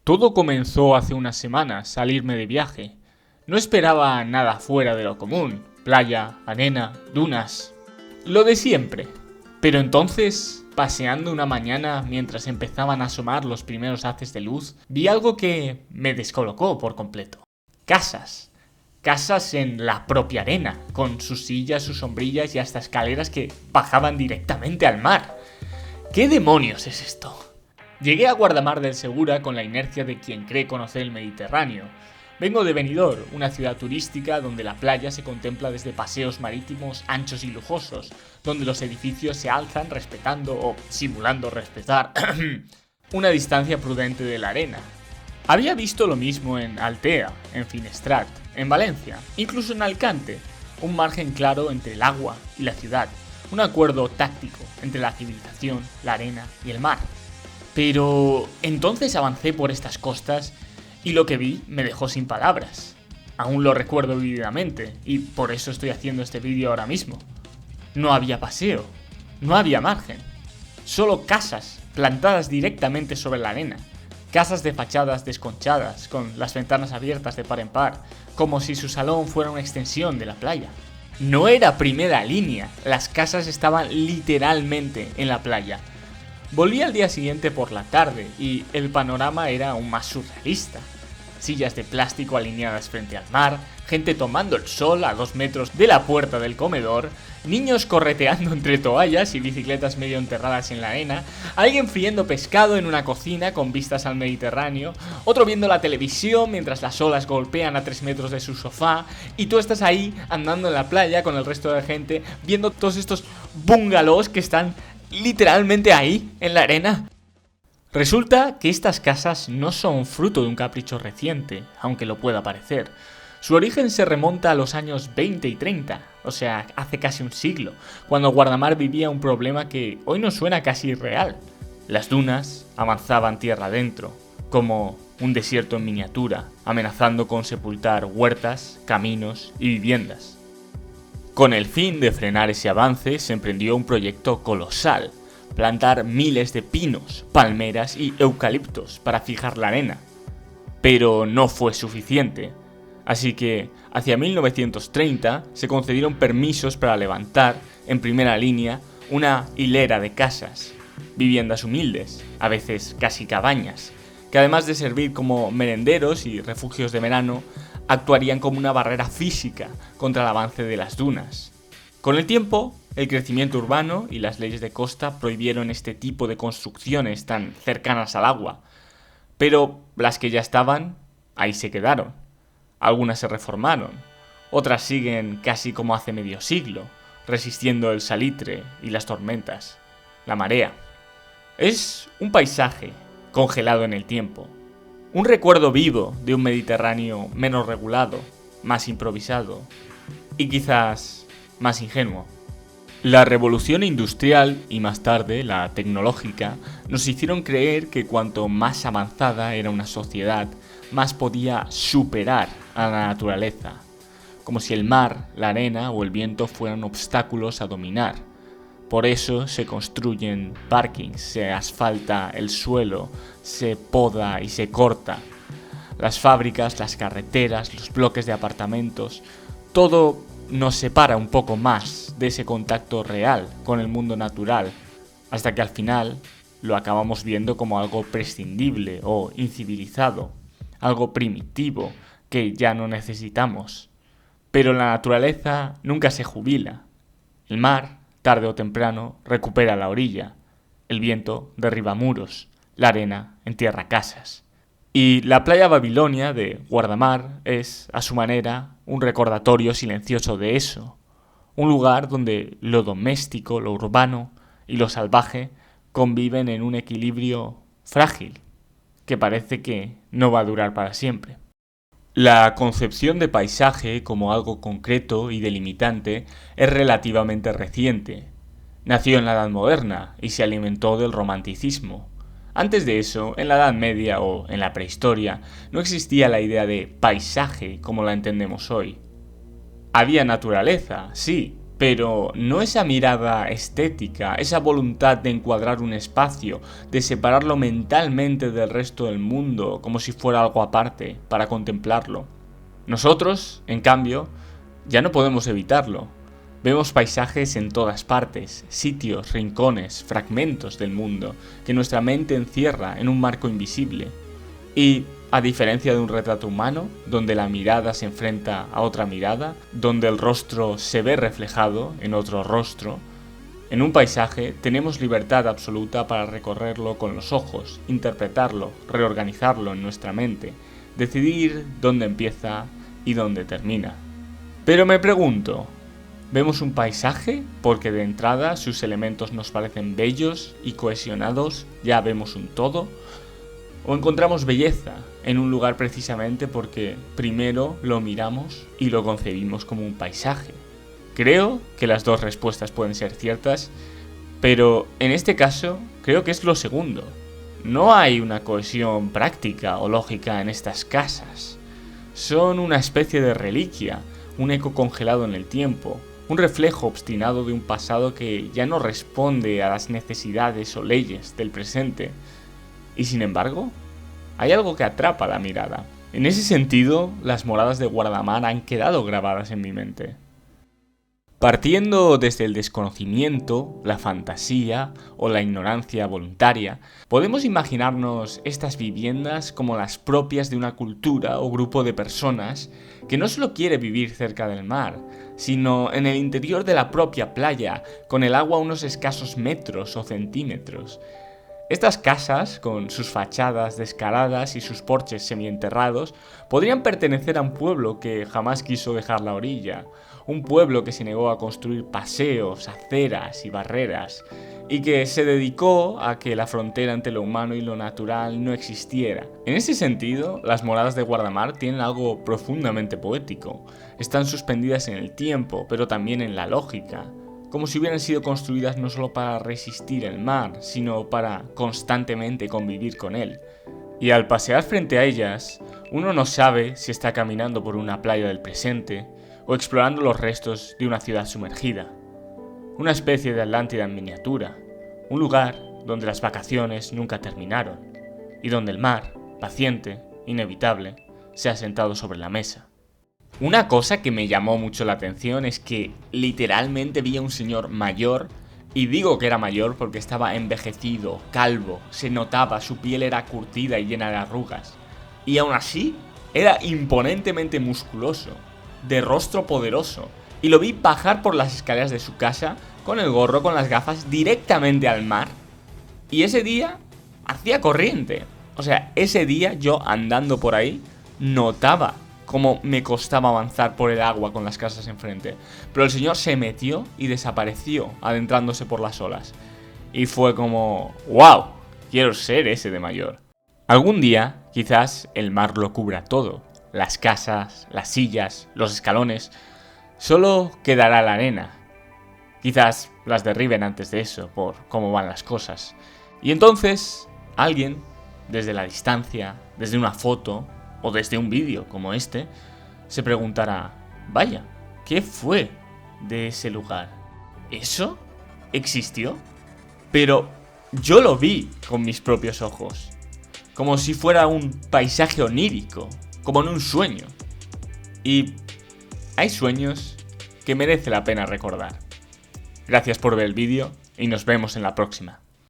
Todo comenzó hace unas semanas al irme de viaje. No esperaba nada fuera de lo común. Playa, arena, dunas. Lo de siempre. Pero entonces, paseando una mañana mientras empezaban a asomar los primeros haces de luz, vi algo que me descolocó por completo. Casas. Casas en la propia arena, con sus sillas, sus sombrillas y hasta escaleras que bajaban directamente al mar. ¿Qué demonios es esto? Llegué a Guardamar del Segura con la inercia de quien cree conocer el Mediterráneo. Vengo de Benidorm, una ciudad turística donde la playa se contempla desde paseos marítimos anchos y lujosos, donde los edificios se alzan respetando o simulando respetar una distancia prudente de la arena. Había visto lo mismo en Altea, en Finestrat, en Valencia, incluso en Alicante, un margen claro entre el agua y la ciudad, un acuerdo táctico entre la civilización, la arena y el mar. Pero entonces avancé por estas costas y lo que vi me dejó sin palabras. Aún lo recuerdo vívidamente y por eso estoy haciendo este vídeo ahora mismo. No había paseo, no había margen, solo casas plantadas directamente sobre la arena. Casas de fachadas desconchadas, con las ventanas abiertas de par en par, como si su salón fuera una extensión de la playa. No era primera línea, las casas estaban literalmente en la playa. Volví al día siguiente por la tarde y el panorama era aún más surrealista. Sillas de plástico alineadas frente al mar, gente tomando el sol a 2 metros de la puerta del comedor, niños correteando entre toallas y bicicletas medio enterradas en la arena, alguien friendo pescado en una cocina con vistas al Mediterráneo, otro viendo la televisión mientras las olas golpean a 3 metros de su sofá y tú estás ahí andando en la playa con el resto de gente viendo todos estos bungalows que están literalmente ahí, en la arena. Resulta que estas casas no son fruto de un capricho reciente, aunque lo pueda parecer. Su origen se remonta a los años 20 y 30, o sea, hace casi un siglo, cuando Guardamar vivía un problema que hoy nos suena casi irreal. Las dunas avanzaban tierra adentro, como un desierto en miniatura, amenazando con sepultar huertas, caminos y viviendas. Con el fin de frenar ese avance se emprendió un proyecto colosal: plantar miles de pinos, palmeras y eucaliptos para fijar la arena. Pero no fue suficiente, así que hacia 1930 se concedieron permisos para levantar, en primera línea, una hilera de casas, viviendas humildes, a veces casi cabañas, que además de servir como merenderos y refugios de verano, actuarían como una barrera física contra el avance de las dunas. Con el tiempo, el crecimiento urbano y las leyes de costa prohibieron este tipo de construcciones tan cercanas al agua, pero las que ya estaban, ahí se quedaron. Algunas se reformaron, otras siguen casi como hace medio siglo, resistiendo el salitre y las tormentas, la marea. Es un paisaje congelado en el tiempo. Un recuerdo vivo de un Mediterráneo menos regulado, más improvisado y quizás más ingenuo. La revolución industrial y más tarde la tecnológica nos hicieron creer que cuanto más avanzada era una sociedad, más podía superar a la naturaleza, como si el mar, la arena o el viento fueran obstáculos a dominar. Por eso se construyen parkings, se asfalta el suelo, se poda y se corta. Las fábricas, las carreteras, los bloques de apartamentos, todo nos separa un poco más de ese contacto real con el mundo natural, hasta que al final lo acabamos viendo como algo prescindible o incivilizado, algo primitivo que ya no necesitamos. Pero la naturaleza nunca se jubila. El mar, tarde o temprano, recupera la orilla. El viento derriba muros. La arena entierra casas. Y la playa Babilonia de Guardamar es, a su manera, un recordatorio silencioso de eso. Un lugar donde lo doméstico, lo urbano y lo salvaje conviven en un equilibrio frágil, que parece que no va a durar para siempre. La concepción de paisaje como algo concreto y delimitante es relativamente reciente. Nació en la Edad Moderna y se alimentó del romanticismo. Antes de eso, en la Edad Media o en la prehistoria, no existía la idea de paisaje como la entendemos hoy. Había naturaleza, sí, Pero no esa mirada estética, esa voluntad de encuadrar un espacio, de separarlo mentalmente del resto del mundo como si fuera algo aparte, para contemplarlo. Nosotros, en cambio, ya no podemos evitarlo. Vemos paisajes en todas partes, sitios, rincones, fragmentos del mundo, que nuestra mente encierra en un marco invisible. Y, a diferencia de un retrato humano, donde la mirada se enfrenta a otra mirada, donde el rostro se ve reflejado en otro rostro, en un paisaje tenemos libertad absoluta para recorrerlo con los ojos, interpretarlo, reorganizarlo en nuestra mente, decidir dónde empieza y dónde termina. Pero me pregunto, ¿vemos un paisaje porque de entrada sus elementos nos parecen bellos y cohesionados, ya vemos un todo? ¿O encontramos belleza en un lugar precisamente porque primero lo miramos y lo concebimos como un paisaje? Creo que las dos respuestas pueden ser ciertas, pero en este caso creo que es lo segundo. No hay una cohesión práctica o lógica en estas casas. Son una especie de reliquia, un eco congelado en el tiempo, un reflejo obstinado de un pasado que ya no responde a las necesidades o leyes del presente. Y sin embargo, hay algo que atrapa la mirada. En ese sentido, las moradas de Guardamar han quedado grabadas en mi mente. Partiendo desde el desconocimiento, la fantasía o la ignorancia voluntaria, podemos imaginarnos estas viviendas como las propias de una cultura o grupo de personas que no solo quiere vivir cerca del mar, sino en el interior de la propia playa, con el agua a unos escasos metros o centímetros. Estas casas, con sus fachadas descaradas y sus porches semienterrados, podrían pertenecer a un pueblo que jamás quiso dejar la orilla, un pueblo que se negó a construir paseos, aceras y barreras, y que se dedicó a que la frontera entre lo humano y lo natural no existiera. En ese sentido, las moradas de Guardamar tienen algo profundamente poético. Están suspendidas en el tiempo, pero también en la lógica, como si hubieran sido construidas no solo para resistir el mar, sino para constantemente convivir con él. Y al pasear frente a ellas, uno no sabe si está caminando por una playa del presente o explorando los restos de una ciudad sumergida. Una especie de Atlántida en miniatura, un lugar donde las vacaciones nunca terminaron y donde el mar, paciente, inevitable, se ha sentado sobre la mesa. Una cosa que me llamó mucho la atención es que literalmente vi a un señor mayor, y digo que era mayor porque estaba envejecido, calvo, se notaba, su piel era curtida y llena de arrugas, y aún así era imponentemente musculoso, de rostro poderoso, y lo vi bajar por las escaleras de su casa con el gorro, con las gafas, directamente al mar, y ese día hacía corriente. O sea, ese día yo andando por ahí notaba cómo me costaba avanzar por el agua con las casas enfrente. Pero el señor se metió y desapareció, adentrándose por las olas. Y fue como, ¡wow! Quiero ser ese de mayor. Algún día, quizás, el mar lo cubra todo. Las casas, las sillas, los escalones. Solo quedará la arena. Quizás las derriben antes de eso, por cómo van las cosas. Y entonces, alguien, desde la distancia, desde una foto o desde un vídeo como este, se preguntará, vaya, ¿qué fue de ese lugar? ¿Eso existió? Pero yo lo vi con mis propios ojos, como si fuera un paisaje onírico, como en un sueño. Y hay sueños que merece la pena recordar. Gracias por ver el vídeo y nos vemos en la próxima.